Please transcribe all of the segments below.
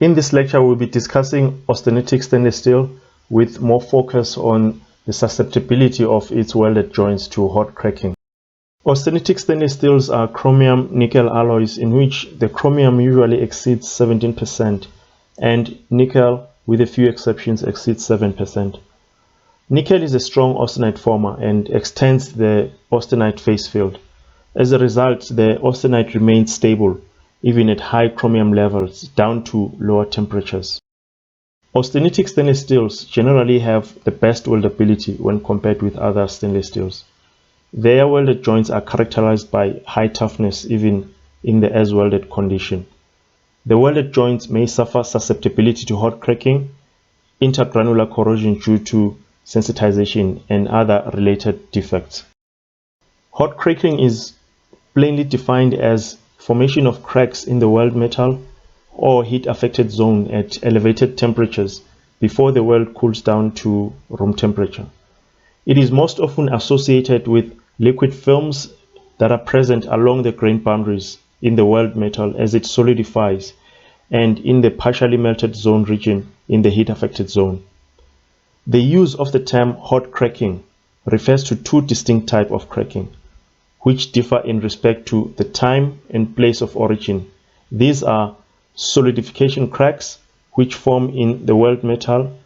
In this lecture, we'll be discussing austenitic stainless steel with more focus on the susceptibility of its welded joints to hot cracking. Austenitic stainless steels are chromium nickel alloys in which the chromium usually exceeds 17% and nickel, with a few exceptions, exceeds 7%. Nickel is a strong austenite former and extends the austenite phase field. As a result, the austenite remains stable even at high chromium levels down to lower temperatures. Austenitic stainless steels generally have the best weldability when compared with other stainless steels. Their welded joints are characterized by high toughness even in the as welded condition. The welded joints may suffer susceptibility to hot cracking, intergranular corrosion due to sensitization, and other related defects. Hot cracking is plainly defined as formation of cracks in the weld metal or heat affected zone at elevated temperatures before the weld cools down to room temperature. It is most often associated with liquid films that are present along the grain boundaries in the weld metal as it solidifies and in the partially melted zone region in the heat affected zone. The use of the term hot cracking refers to two distinct types of cracking, which differ in respect to the time and place of origin. These are solidification cracks, which form in the weld metal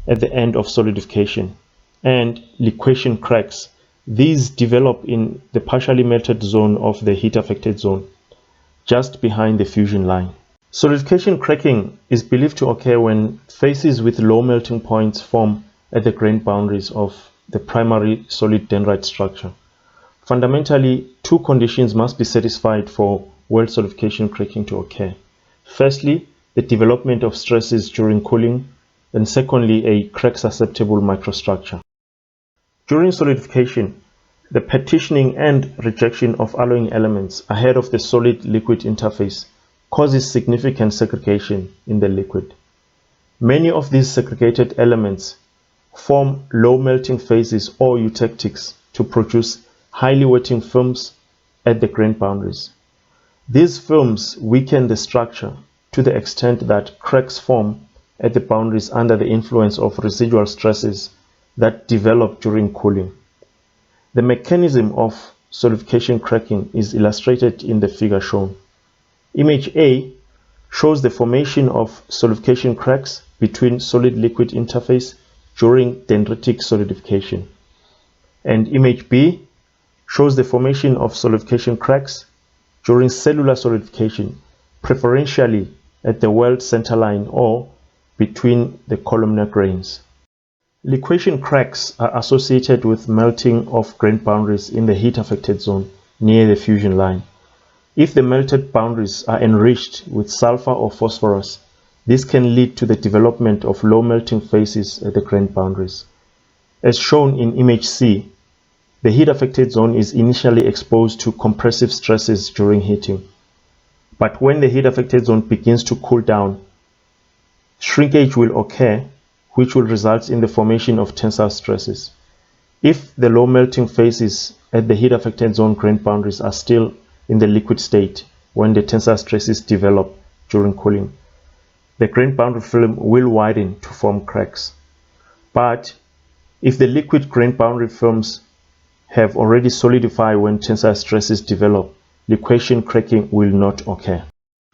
at the end of solidification, and liquefaction cracks. These develop in the partially melted zone of the heat affected zone, just behind the fusion line. Solidification cracking is believed to occur when faces with low melting points form at the grain boundaries of the primary solid dendrite structure. Fundamentally, two conditions must be satisfied for weld solidification cracking to occur. Firstly, the development of stresses during cooling, and secondly, a crack-susceptible microstructure. During solidification, the partitioning and rejection of alloying elements ahead of the solid-liquid interface causes significant segregation in the liquid. Many of these segregated elements form low melting phases or eutectics to produce highly wetting films at the grain boundaries. These films weaken the structure to the extent that cracks form at the boundaries under the influence of residual stresses that develop during cooling. The mechanism of solidification cracking is illustrated in the figure shown. Image A shows the formation of solidification cracks between solid-liquid interface during dendritic solidification. And image B shows the formation of solidification cracks during cellular solidification, preferentially at the weld centerline or between the columnar grains. Liquefaction cracks are associated with melting of grain boundaries in the heat affected zone near the fusion line. If the melted boundaries are enriched with sulfur or phosphorus, this can lead to the development of low melting phases at the grain boundaries. As shown in image C, the heat affected zone is initially exposed to compressive stresses during heating. But when the heat affected zone begins to cool down, shrinkage will occur, which will result in the formation of tensile stresses. If the low melting phases at the heat affected zone grain boundaries are still in the liquid state when the tensile stresses develop during cooling, the grain boundary film will widen to form cracks. But if the liquid grain boundary films have already solidified when tensile stresses develop, liquefaction cracking will not occur.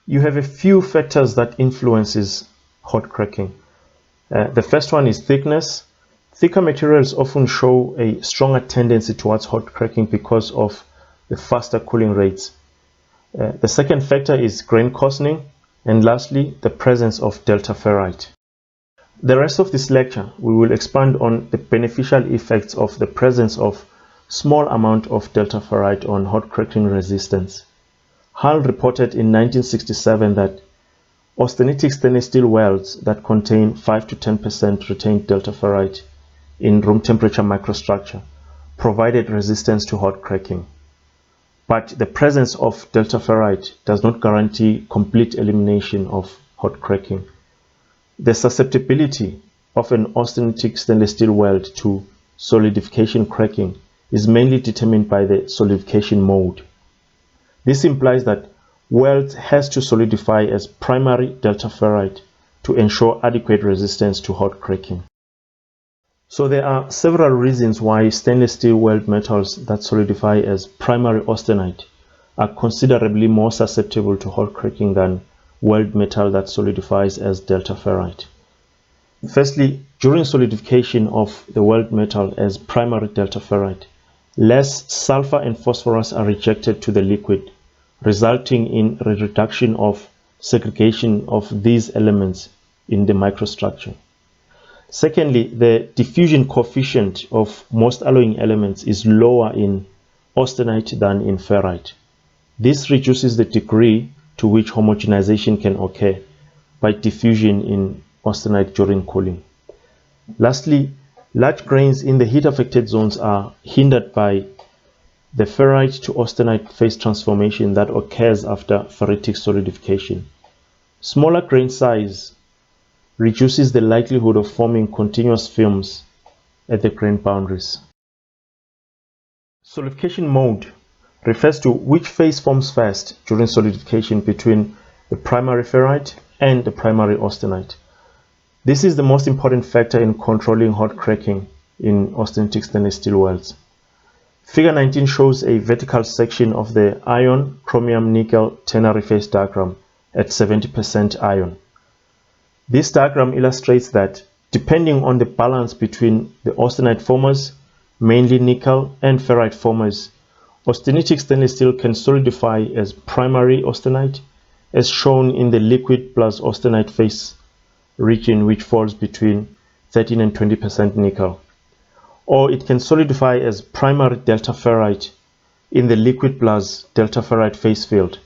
You have a few factors that influences hot cracking. The first one is thickness. Thicker materials often show a stronger tendency towards hot cracking because of the faster cooling rates. The second factor is grain coarsening, and lastly, the presence of delta ferrite. The rest of this lecture, we will expand on the beneficial effects of the presence of small amount of delta ferrite on hot cracking resistance. Hull reported in 1967 that austenitic stainless steel welds that contain 5 to 10% retained delta ferrite in room temperature microstructure provided resistance to hot cracking. But the presence of delta ferrite does not guarantee complete elimination of hot cracking. The susceptibility of an austenitic stainless steel weld to solidification cracking is mainly determined by the solidification mode. This implies that weld has to solidify as primary delta ferrite to ensure adequate resistance to hot cracking. So there are several reasons why stainless steel weld metals that solidify as primary austenite are considerably more susceptible to hot cracking than weld metal that solidifies as delta ferrite. Firstly, during solidification of the weld metal as primary delta ferrite, less sulfur and phosphorus are rejected to the liquid, resulting in a reduction of segregation of these elements in the microstructure. Secondly, the diffusion coefficient of most alloying elements is lower in austenite than in ferrite. This reduces the degree to which homogenization can occur by diffusion in austenite during cooling. Lastly, large grains in the heat-affected zones are hindered by the ferrite to austenite phase transformation that occurs after ferritic solidification. Smaller grain size reduces the likelihood of forming continuous films at the grain boundaries. Solidification mode refers to which phase forms first during solidification between the primary ferrite and the primary austenite. This is the most important factor in controlling hot cracking in austenitic stainless steel welds. Figure 19 shows a vertical section of the iron chromium nickel ternary phase diagram at 70% iron. This diagram illustrates that depending on the balance between the austenite formers, mainly nickel, and ferrite formers, austenitic stainless steel can solidify as primary austenite, as shown in the liquid plus austenite phase region, which falls between 13 and 20% nickel. Or it can solidify as primary delta ferrite in the liquid plus delta ferrite phase field.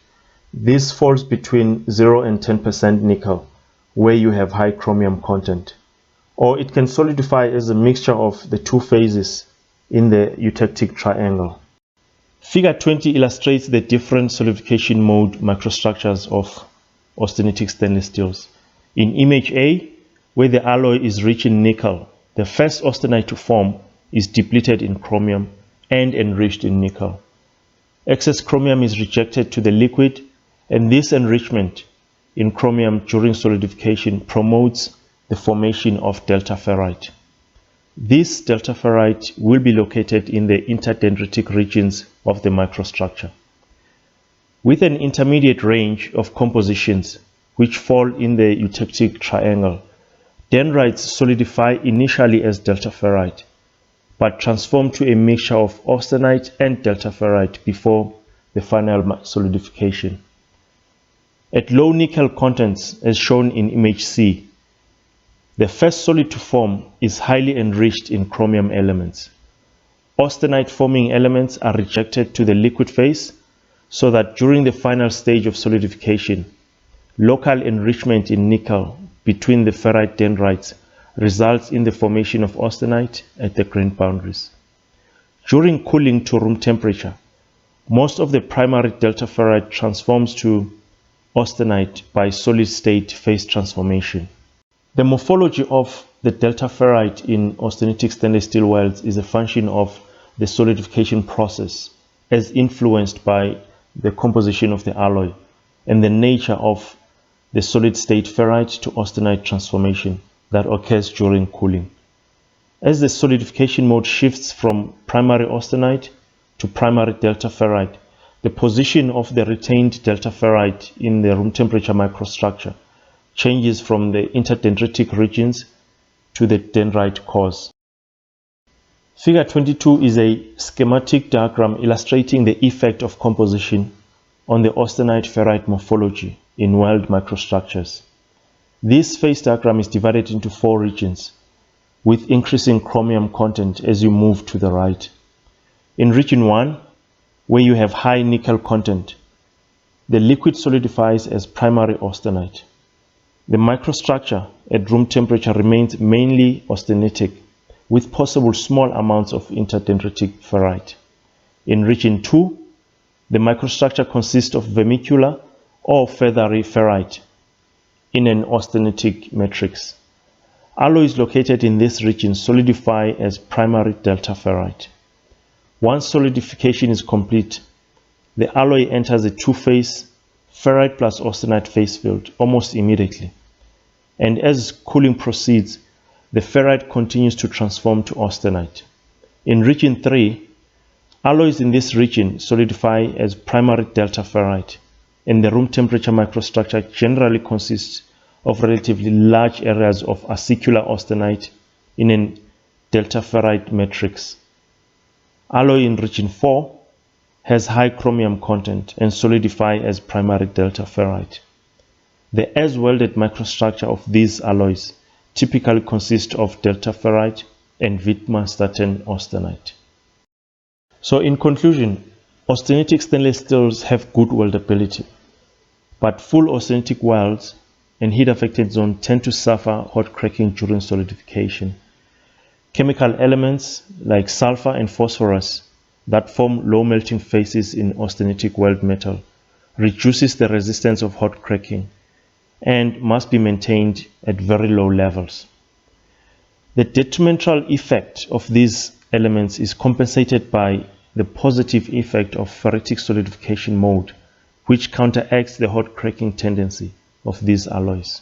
This falls between 0 and 10% nickel, where you have high chromium content. Or it can solidify as a mixture of the two phases in the eutectic triangle. Figure 20 illustrates the different solidification mode microstructures of austenitic stainless steels. In image A, where the alloy is rich in nickel, the first austenite to form is depleted in chromium and enriched in nickel. Excess chromium is rejected to the liquid, and this enrichment in chromium during solidification promotes the formation of delta ferrite. This delta ferrite will be located in the interdendritic regions of the microstructure. With an intermediate range of compositions which fall in the eutectic triangle, dendrites solidify initially as delta ferrite, but transform to a mixture of austenite and delta ferrite before the final solidification. At low nickel contents, as shown in image C, the first solid to form is highly enriched in chromium elements. Austenite forming elements are rejected to the liquid phase, so that during the final stage of solidification, local enrichment in nickel between the ferrite dendrites results in the formation of austenite at the grain boundaries. During cooling to room temperature, most of the primary delta ferrite transforms to austenite by solid state phase transformation. The morphology of the delta ferrite in austenitic stainless steel welds is a function of the solidification process as influenced by the composition of the alloy and the nature of the solid state ferrite to austenite transformation that occurs during cooling. As the solidification mode shifts from primary austenite to primary delta ferrite, the position of the retained delta ferrite in the room temperature microstructure changes from the interdendritic regions to the dendrite cores. Figure 22 is a schematic diagram illustrating the effect of composition on the austenite ferrite morphology in weld microstructures. This phase diagram is divided into 4 regions, with increasing chromium content as you move to the right. In region 1, where you have high nickel content, the liquid solidifies as primary austenite. The microstructure at room temperature remains mainly austenitic, with possible small amounts of interdendritic ferrite. In region 2, the microstructure consists of vermicular or feathery ferrite in an austenitic matrix. Alloys located in this region solidify as primary delta ferrite. Once solidification is complete, the alloy enters a two-phase ferrite plus austenite phase field almost immediately. and as cooling proceeds, the ferrite continues to transform to austenite. In region 3, alloys in this region solidify as primary delta ferrite, and the room temperature microstructure generally consists of relatively large areas of acicular austenite in a delta ferrite matrix. Alloy in region 4 has high chromium content and solidify as primary delta ferrite. The as-welded microstructure of these alloys typically consists of delta ferrite and Wittmann-Staten austenite. So in conclusion, austenitic stainless steels have good weldability, but full austenitic welds and heat-affected zones tend to suffer hot cracking during solidification. Chemical elements like sulfur and phosphorus that form low melting phases in austenitic weld metal reduces the resistance of hot cracking and must be maintained at very low levels. The detrimental effect of these elements is compensated by the positive effect of ferritic solidification mode, which counteracts the hot cracking tendency of these alloys.